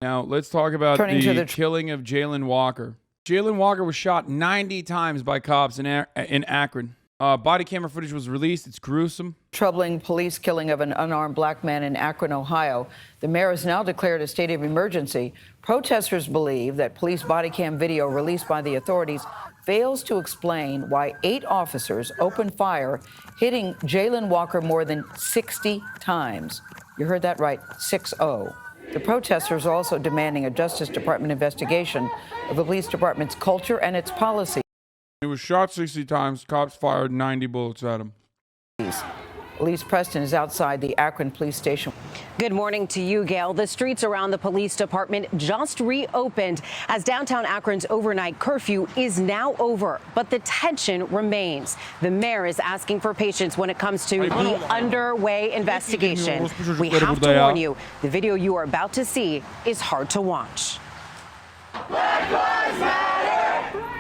Now, let's talk about the killing of Jayland Walker. Jayland Walker was shot 90 times by cops in Akron. Body camera footage was released. It's gruesome. Troubling police killing of an unarmed black man in Akron, Ohio. The mayor has now declared a state of emergency. Protesters believe that police body cam video released by the authorities fails to explain why 8 officers opened fire, hitting Jayland Walker more than 60 times. You heard that right, 6-0. The protesters are also demanding a Justice Department investigation of the police department's culture and its policy. He was shot 60 times. Cops fired 90 bullets at him. Elise Preston is outside the Akron police station. Good morning to you, Gail. The streets around the police department just reopened as downtown Akron's overnight curfew is now over, but the tension remains. The mayor is asking for patience when it comes to the underway investigation. We have to warn you, the video you are about to see is hard to watch. Black Lives Matter!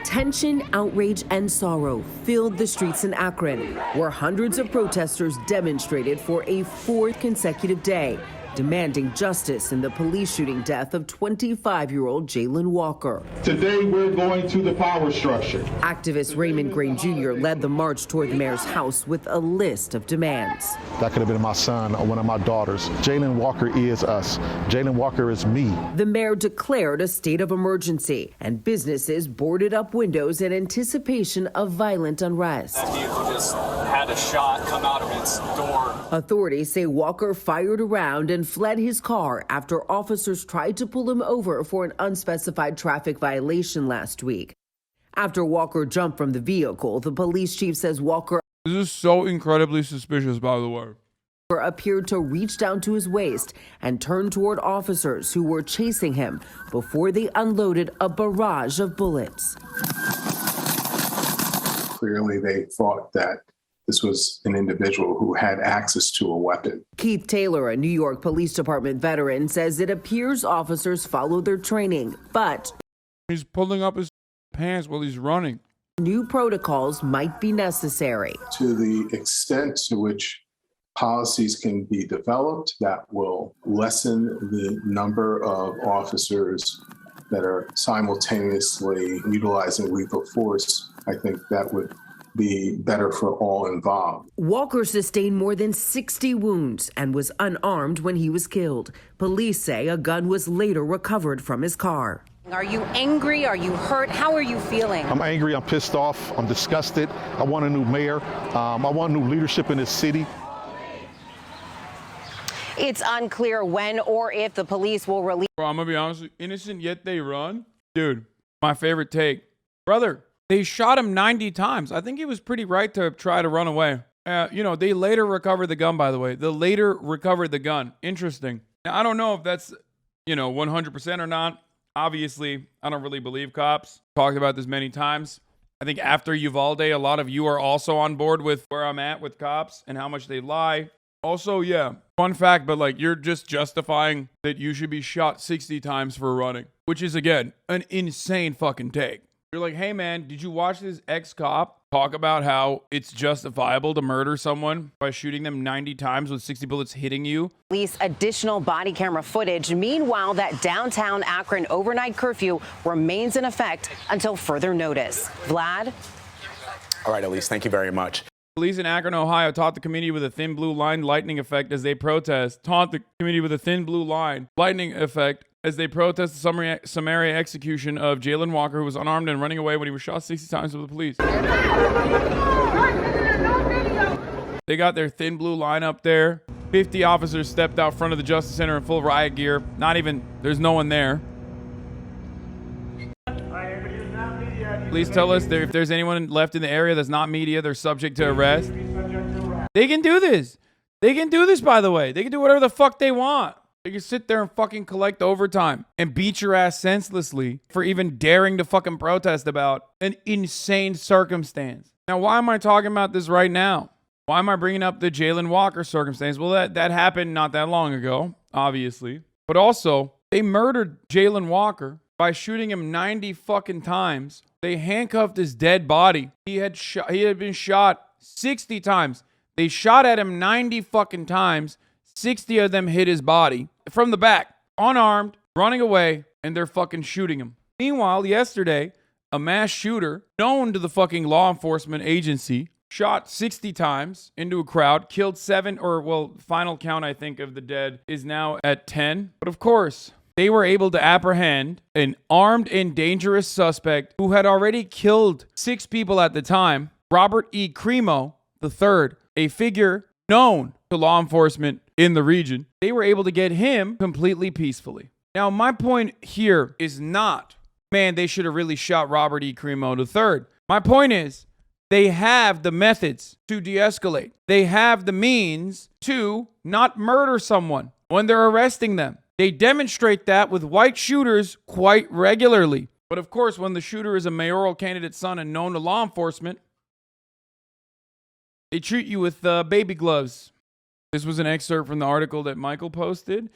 Tension, outrage, and sorrow filled the streets in Akron, where hundreds of protesters demonstrated for a 4th consecutive day, demanding justice in the police shooting death of 25-year-old Jayland Walker. Today, we're going to the power structure. Activist Raymond Grain Jr. led the march toward the mayor's house with a list of demands. That could have been my son or one of my daughters. Jayland Walker is us. Jayland Walker is me. The mayor declared a state of emergency, and businesses boarded up windows in anticipation of violent unrest. That vehicle just had a shot come out of its door. Authorities say Walker fired around and fled his car after officers tried to pull him over for an unspecified traffic violation last week. After Walker jumped from the vehicle, the police chief says Walker... This is so incredibly suspicious, by the way. ...appeared to reach down to his waist and turn toward officers who were chasing him before they unloaded a barrage of bullets. Clearly, they thought that this was an individual who had access to a weapon. Keith Taylor, a New York Police Department veteran, says it appears officers follow their training, but he's pulling up his pants while he's running. New protocols might be necessary. To the extent to which policies can be developed that will lessen the number of officers that are simultaneously utilizing lethal force, I think that would be better for all involved. Walker sustained more than 60 wounds and was unarmed when he was killed. Police say a gun was later recovered from his car. Are you angry? Are you hurt? How are you feeling? I'm angry. I'm pissed off. I'm disgusted. I want a new mayor. I want new leadership in this city. It's unclear when or if the police will release. Bro, I'm gonna be honest with you. Innocent yet they run? Dude, my favorite take. Brother, they shot him 90 times. I think he was pretty right to try to run away. They later recovered the gun, by the way. They later recovered the gun. Interesting. Now, I don't know if that's, 100% or not. Obviously, I don't really believe cops. Talked about this many times. I think after Uvalde, a lot of you are also on board with where I'm at with cops and how much they lie. Also, yeah, fun fact, but you're just justifying that you should be shot 60 times for running, which is, again, an insane fucking take. You're like, hey, man, did you watch this ex-cop talk about how it's justifiable to murder someone by shooting them 90 times with 60 bullets hitting you? Release additional body camera footage. Meanwhile, that downtown Akron overnight curfew remains in effect until further notice. Vlad? All right, Elise, thank you very much. Police in Akron, Ohio taunt the community with a thin blue line lightning effect as they protest. Taunt the community with a thin blue line lightning effect as they protest the summary execution of Jayland Walker, who was unarmed and running away when he was shot 60 times by the police. They got their thin blue line up there. 50 officers stepped out front of the Justice Center in full riot gear. There's no one there. Please tell us if there's anyone left in the area that's not media, they're subject to arrest. They can do this. They can do this, by the way. They can do whatever the fuck they want. They can sit there and fucking collect overtime and beat your ass senselessly for even daring to fucking protest about an insane circumstance. Now, why am I talking about this right now? Why am I bringing up the Jayland Walker circumstance? Well, that happened not that long ago, obviously. But also, they murdered Jayland Walker by shooting him 90 fucking times. They handcuffed his dead body. He had been shot 60 times. They shot at him 90 fucking times. 60 of them hit his body from the back, unarmed, running away, and they're fucking shooting him. Meanwhile, yesterday, a mass shooter known to the fucking law enforcement agency shot 60 times into a crowd, killed 7, or well, final count, I think, of the dead is now at 10. But of course, they were able to apprehend an armed and dangerous suspect who had already killed 6 people at the time, Robert E. Crimo III, a figure known to law enforcement in the region. They were able to get him completely peacefully. Now, my point here is not, man, they should have really shot Robert E. Crimo III. My point is, they have the methods to de-escalate. They have the means to not murder someone when they're arresting them. They demonstrate that with white shooters quite regularly. But of course, when the shooter is a mayoral candidate's son and known to law enforcement, they treat you with baby gloves. This was an excerpt from the article that Michael posted.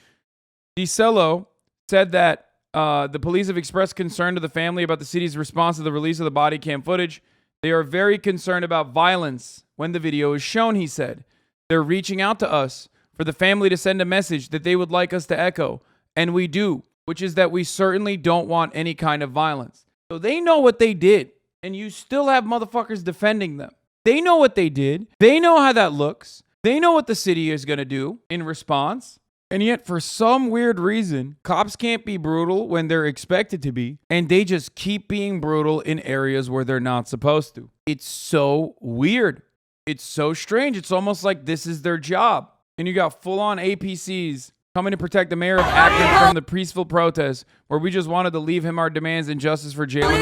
DiCello said that the police have expressed concern to the family about the city's response to the release of the body cam footage. They are very concerned about violence when the video is shown, he said. They're reaching out to us for the family to send a message that they would like us to echo. And we do, which is that we certainly don't want any kind of violence. So they know what they did. And you still have motherfuckers defending them. They know what they did. They know how that looks. They know what the city is going to do in response. And yet, for some weird reason, cops can't be brutal when they're expected to be, and they just keep being brutal in areas where they're not supposed to. It's so weird. It's so strange. It's almost like this is their job. And you got full-on APCs coming to protect the mayor of Akron from the peaceful protest, where we just wanted to leave him our demands and justice for Jayland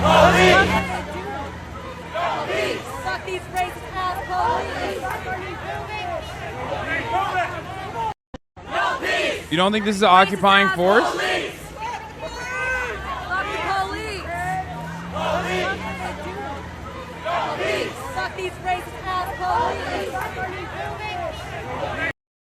Walker. You don't think this is an occupying force?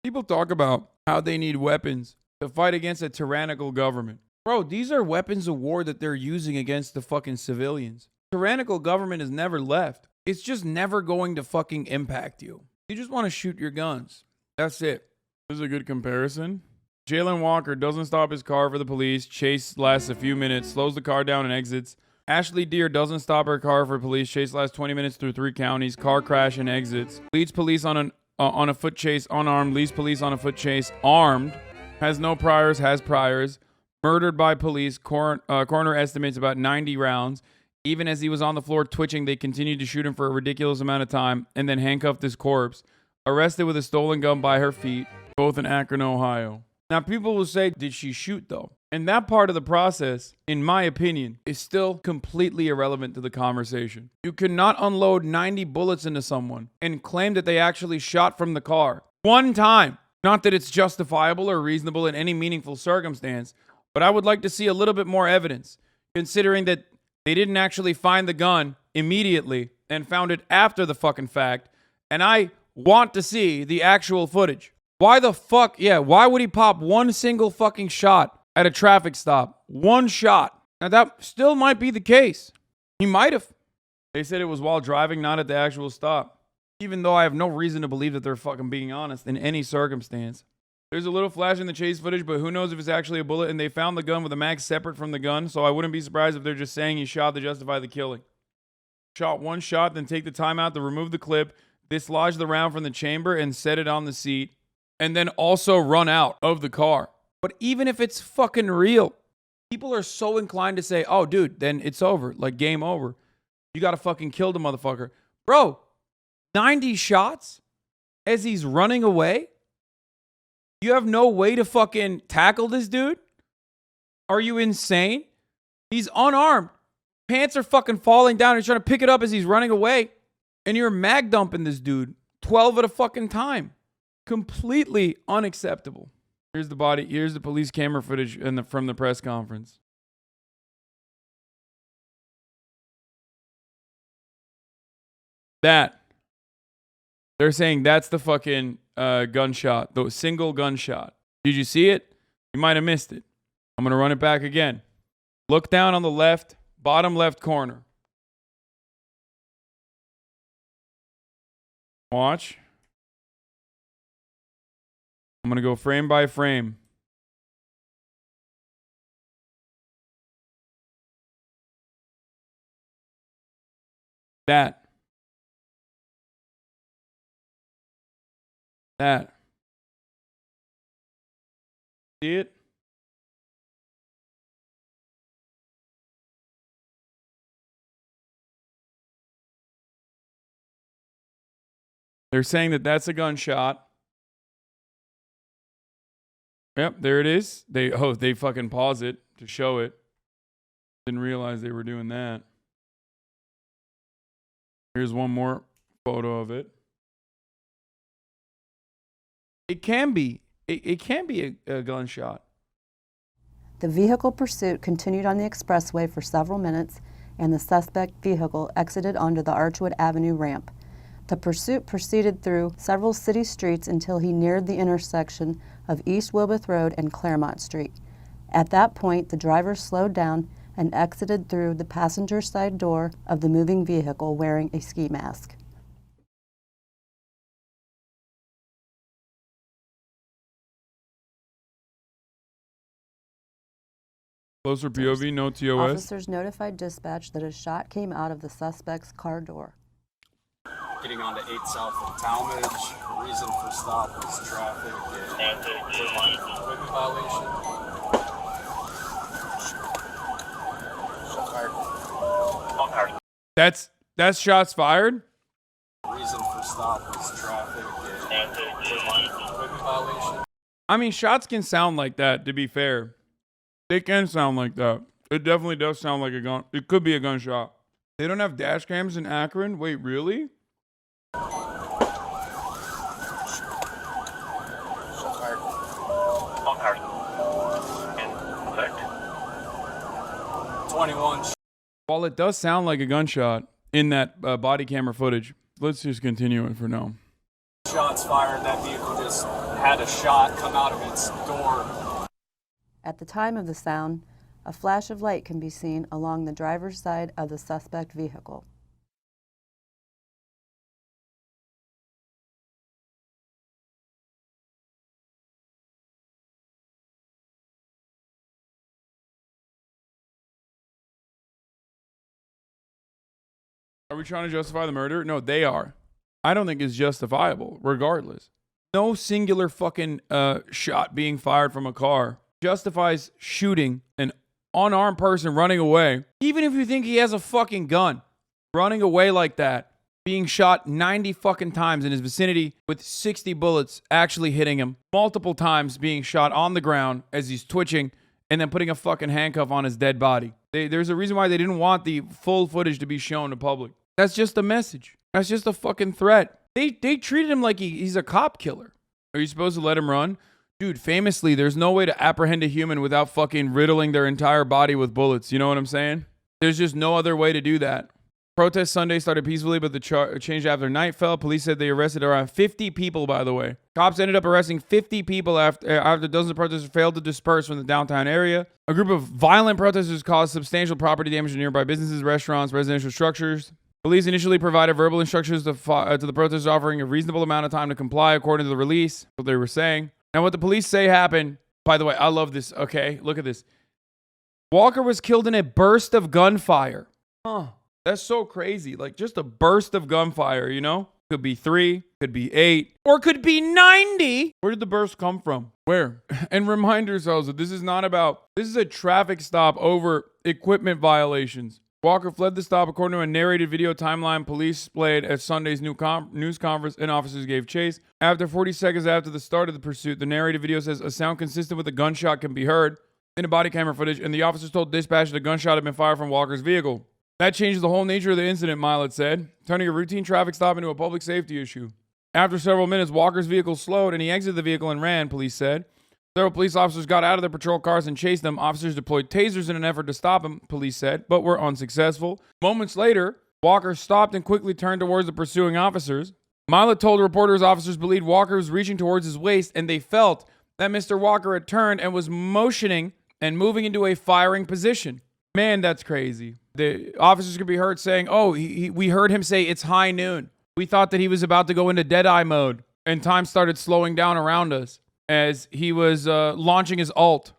People talk about how they need weapons to fight against a tyrannical government. Bro, these are weapons of war that they're using against the fucking civilians. Tyrannical government is never left. It's just never going to fucking impact you. You just want to shoot your guns. That's it. This is a good comparison. Jayland Walker doesn't stop his car for the police. Chase lasts a few minutes, slows the car down and exits. Ashley Deer doesn't stop her car for police. Chase lasts 20 minutes through 3 counties. Car crash and exits. Leads police on a foot chase unarmed. Leads police on a foot chase armed. Has no priors, has priors. Murdered by police. Coroner estimates about 90 rounds. Even as he was on the floor twitching, they continued to shoot him for a ridiculous amount of time and then handcuffed his corpse. Arrested with a stolen gun by her feet, both in Akron, Ohio. Now, people will say, did she shoot, though? And that part of the process, in my opinion, is still completely irrelevant to the conversation. You cannot unload 90 bullets into someone and claim that they actually shot from the car. One time. Not that it's justifiable or reasonable in any meaningful circumstance, but I would like to see a little bit more evidence, considering that they didn't actually find the gun immediately and found it after the fucking fact. And I want to see the actual footage. Why the fuck? Yeah, why would he pop one single fucking shot at a traffic stop? One shot. Now, that still might be the case. He might have. They said it was while driving, not at the actual stop. Even though I have no reason to believe that they're fucking being honest in any circumstance. There's a little flash in the chase footage, but who knows if it's actually a bullet, and they found the gun with a mag separate from the gun, so I wouldn't be surprised if they're just saying he shot to justify the killing. Shot one shot, then take the time out to remove the clip, dislodge the round from the chamber, and set it on the seat. And then also run out of the car. But even if it's fucking real, people are so inclined to say, oh, dude, then it's over. Like, game over. You got to fucking kill the motherfucker. Bro, 90 shots as he's running away? You have no way to fucking tackle this dude? Are you insane? He's unarmed. Pants are fucking falling down. He's trying to pick it up as he's running away. And you're mag dumping this dude 12 at a fucking time. Completely unacceptable. Here's the body. Here's the police camera footage from the press conference. That. They're saying that's the fucking gunshot. The single gunshot. Did you see it? You might have missed it. I'm going to run it back again. Look down on the left, bottom left corner. Watch. I'm going to go frame by frame. That. See it? They're saying that that's a gunshot. Yep, there it is. They fucking pause it to show it. Didn't realize they were doing that. Here's one more photo of it. It can be. It can be a gunshot. The vehicle pursuit continued on the expressway for several minutes, and the suspect vehicle exited onto the Archwood Avenue ramp. The pursuit proceeded through several city streets until he neared the intersection of East Wilbeth Road and Claremont Street. At that point, the driver slowed down and exited through the passenger side door of the moving vehicle wearing a ski mask. Closer POV, no TOS. Officers notified dispatch that a shot came out of the suspect's car door. Getting onto 8 South of Talmadge. Reason for stop was traffic and equipment violation. That's shots fired? Reason for stop was traffic and equipment violation. I mean, shots can sound like that, to be fair. They can sound like that. It definitely does sound like a gun. It could be a gunshot. They don't have dash cams in Akron? Wait, really? While it does sound like a gunshot in that body camera footage, let's just continue it for now. Shots fired. That vehicle just had a shot come out of its door. At the time of the sound, a flash of light can be seen along the driver's side of the suspect vehicle. Are we trying to justify the murder? No, they are. I don't think it's justifiable, regardless. No singular fucking shot being fired from a car justifies shooting an unarmed person running away. Even if you think he has a fucking gun, running away like that, being shot 90 fucking times in his vicinity with 60 bullets actually hitting him, multiple times being shot on the ground as he's twitching, and then putting a fucking handcuff on his dead body. There's a reason why they didn't want the full footage to be shown to public. That's just a message. That's just a fucking threat. They treated him like he's a cop killer. Are you supposed to let him run? Dude, famously, there's no way to apprehend a human without fucking riddling their entire body with bullets. You know what I'm saying? There's just no other way to do that. Protest Sunday started peacefully, but the changed after night fell. Police said they arrested around 50 people, by the way. Cops ended up arresting 50 people after dozens of protesters failed to disperse from the downtown area. A group of violent protesters caused substantial property damage to nearby businesses, restaurants, residential structures. Police initially provided verbal instructions to the protesters, offering a reasonable amount of time to comply, according to the release, what they were saying. And what the police say happened, by the way, I love this. Okay, look at this. Walker was killed in a burst of gunfire. Huh. That's so crazy. Like, just a burst of gunfire, you know? Could be 3, could be 8, or could be 90. Where did the burst come from? Where? And remind yourselves that this is a traffic stop over equipment violations. Walker fled the stop according to a narrated video timeline police displayed at Sunday's news conference, and officers gave chase. After 40 seconds after the start of the pursuit, the narrated video says a sound consistent with a gunshot can be heard in a body camera footage, and the officers told dispatch that a gunshot had been fired from Walker's vehicle. That changes the whole nature of the incident, Milet said, turning a routine traffic stop into a public safety issue. After several minutes, Walker's vehicle slowed and he exited the vehicle and ran, police said. Several police officers got out of their patrol cars and chased them. Officers deployed tasers in an effort to stop him, police said, but were unsuccessful. Moments later, Walker stopped and quickly turned towards the pursuing officers. Milet told reporters officers believed Walker was reaching towards his waist, and they felt that Mr. Walker had turned and was motioning and moving into a firing position. Man, that's crazy. The officers could be heard saying, we heard him say it's high noon. We thought that he was about to go into Deadeye mode, and time started slowing down around us as he was launching his ult,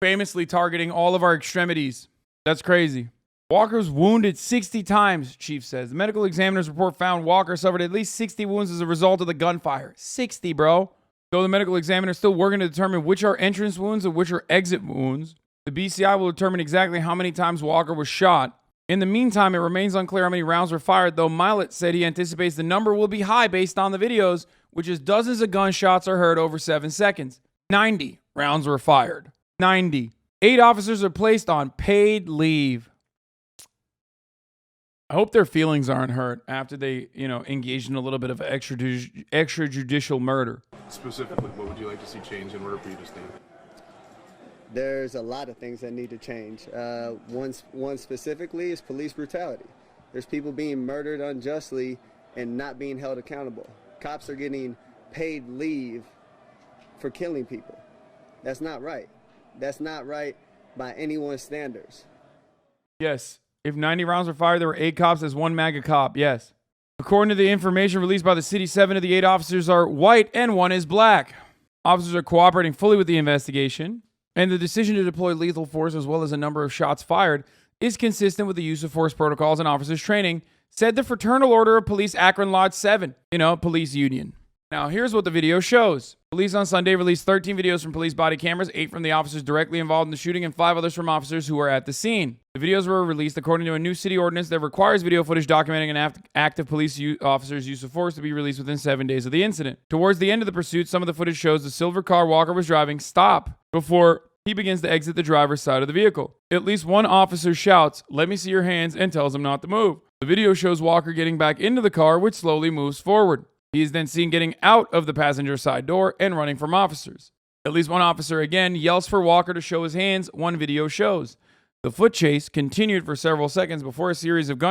famously targeting all of our extremities. That's crazy. Walker's wounded 60 times, chief says. The medical examiner's report found Walker suffered at least 60 wounds as a result of the gunfire. 60, bro. Though the medical examiner is still working to determine which are entrance wounds and which are exit wounds, the BCI will determine exactly how many times Walker was shot. In the meantime, it remains unclear how many rounds were fired, though Millet said he anticipates the number will be high based on the videos, which is dozens of gunshots are heard over 7 seconds. 90 rounds were fired. 90. 8 officers are placed on paid leave. I hope their feelings aren't hurt after they, engaged in a little bit of extrajudicial murder. Specifically, what would you like to see change in order for you to stay? There's a lot of things that need to change. One specifically is police brutality. There's people being murdered unjustly and not being held accountable. Cops are getting paid leave for killing people. That's not right. That's not right by anyone's standards. Yes. If 90 rounds were fired, there were 8 cops as 1 MAGA cop. Yes. According to the information released by the city, 7 of the 8 officers are white and 1 is black. Officers are cooperating fully with the investigation, and the decision to deploy lethal force as well as a number of shots fired is consistent with the use of force protocols and officers training, said the Fraternal Order of Police Akron Lodge 7, police union. Now, here's what the video shows. Police on Sunday released 13 videos from police body cameras, 8 from the officers directly involved in the shooting, and 5 others from officers who were at the scene. The videos were released according to a new city ordinance that requires video footage documenting an active police officer's use of force to be released within 7 days of the incident. Towards the end of the pursuit, some of the footage shows the silver car Walker was driving stop before he begins to exit the driver's side of the vehicle. At least one officer shouts, "Let me see your hands," and tells him not to move. The video shows Walker getting back into the car, which slowly moves forward. He is then seen getting out of the passenger side door and running from officers. At least one officer again yells for Walker to show his hands, one video shows. The foot chase continued for several seconds before a series of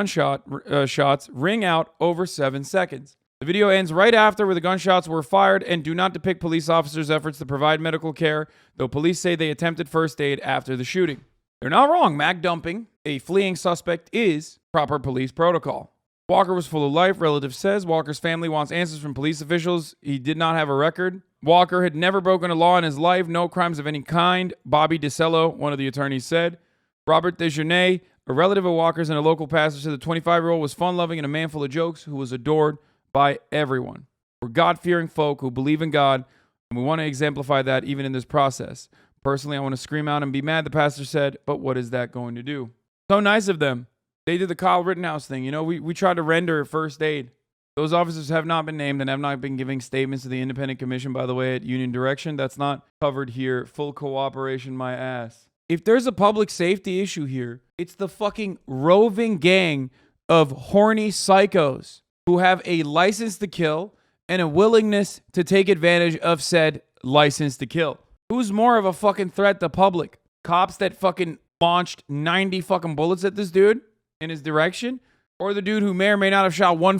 shots ring out over 7 seconds. The video ends right after where the gunshots were fired and do not depict police officers' efforts to provide medical care, though police say they attempted first aid after the shooting. They're not wrong. Mag dumping a fleeing suspect is proper police protocol. Walker was full of life, relative says. Walker's family wants answers from police officials. He did not have a record. Walker had never broken a law in his life, no crimes of any kind. Bobby DeCello, one of the attorneys, said. Robert Desjardins, a relative of Walker's and a local pastor, said the 25-year-old was fun-loving and a man full of jokes who was adored by everyone. We're God-fearing folk who believe in God, and we want to exemplify that even in this process. Personally, I want to scream out and be mad, the pastor said, but what is that going to do? So nice of them. They did the Kyle Rittenhouse thing. We tried to render first aid. Those officers have not been named and have not been giving statements to the independent commission, by the way, at union direction. That's not covered here. Full cooperation, my ass. If there's a public safety issue here, it's the fucking roving gang of horny psychos who have a license to kill and a willingness to take advantage of said license to kill. Who's more of a fucking threat to public? Cops that fucking launched 90 fucking bullets at this dude in his direction, or the dude who may or may not have shot one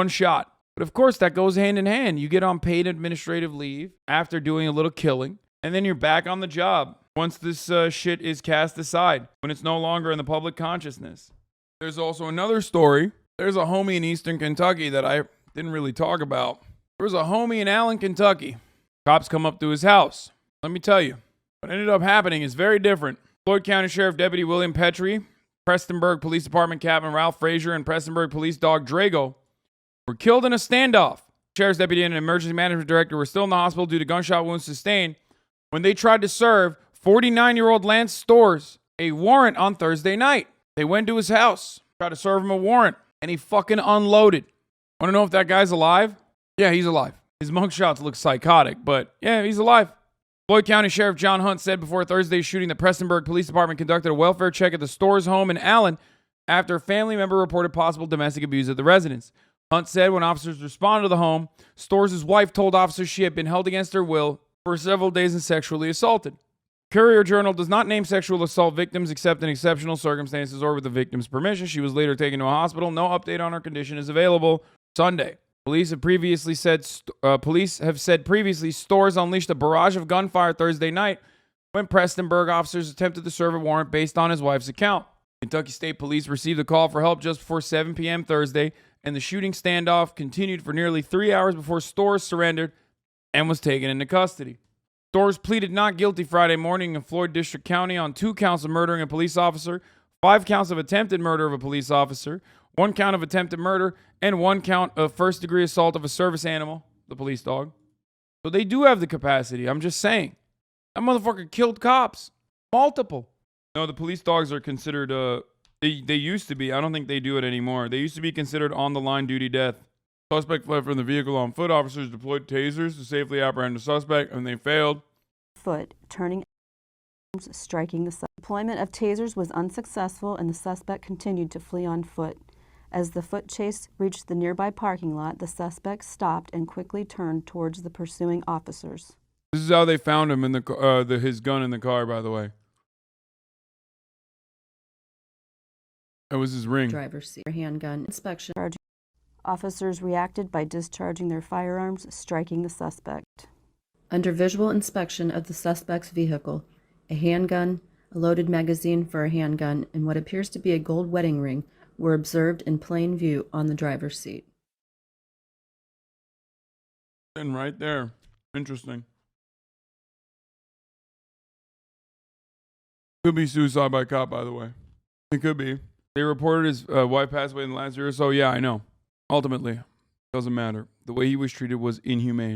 shot. But of course, that goes hand in hand. You get on paid administrative leave after doing a little killing, and then you're back on the job once this shit is cast aside, when it's no longer in the public consciousness. There's also another story. There's a homie in Eastern Kentucky that I didn't really talk about. There was a homie in Allen, Kentucky. Cops come up to his house. Let me tell you, what ended up happening is very different. Floyd County Sheriff Deputy William Petrie, Prestonburg Police Department Captain Ralph Frazier, and Prestonburg Police Dog Drago were killed in a standoff. Sheriff's Deputy and an Emergency Management Director were still in the hospital due to gunshot wounds sustained when they tried to serve 49-year-old Lance Storrs a warrant on Thursday night. They went to his house, tried to serve him a warrant, and he fucking unloaded. Want to know if that guy's alive? Yeah, he's alive. His mugshots look psychotic, but yeah, he's alive. Floyd County Sheriff John Hunt said before Thursday's shooting the Prestonburg Police Department conducted a welfare check at the Storrs home in Allen after a family member reported possible domestic abuse at the residence. Hunt said when officers responded to the home, Storrs' wife told officers she had been held against her will for several days and sexually assaulted. Courier Journal does not name sexual assault victims except in exceptional circumstances or with the victim's permission. She was later taken to a hospital. No update on her condition is available. Sunday. Police have said previously Storrs unleashed a barrage of gunfire Thursday night when Prestonburg officers attempted to serve a warrant based on his wife's account. Kentucky State Police received a call for help just before 7 p.m. Thursday, and the shooting standoff continued for nearly 3 hours before Storrs surrendered and was taken into custody. Storrs pleaded not guilty Friday morning in Floyd District County on 2 counts of murdering a police officer 5 counts of attempted murder of a police officer, 1 count of attempted murder, and 1 count of first-degree assault of a service animal, the police dog. So they do have the capacity. I'm just saying. That motherfucker killed cops. Multiple. No, the police dogs are considered, they used to be. I don't think they do it anymore. They used to be considered on-the-line duty death. Suspect fled from the vehicle on foot. Officers deployed tasers to safely apprehend the suspect, and they failed. Foot, turning arms, striking the suspect. Deployment of tasers was unsuccessful, and the suspect continued to flee on foot. As the foot chase reached the nearby parking lot, the suspect stopped and quickly turned towards the pursuing officers. This is how they found him in his gun in the car, by the way. That was his ring. Driver's seat. Handgun inspection. Officers reacted by discharging their firearms, striking the suspect. Under visual inspection of the suspect's vehicle, a handgun, a loaded magazine for a handgun, and what appears to be a gold wedding ring were observed in plain view on the driver's seat. And right there. Interesting. Could be suicide by cop, by the way. It could be. They reported his wife passed away in the last year or so. Yeah, I know. Ultimately, doesn't matter. The way he was treated was inhumane.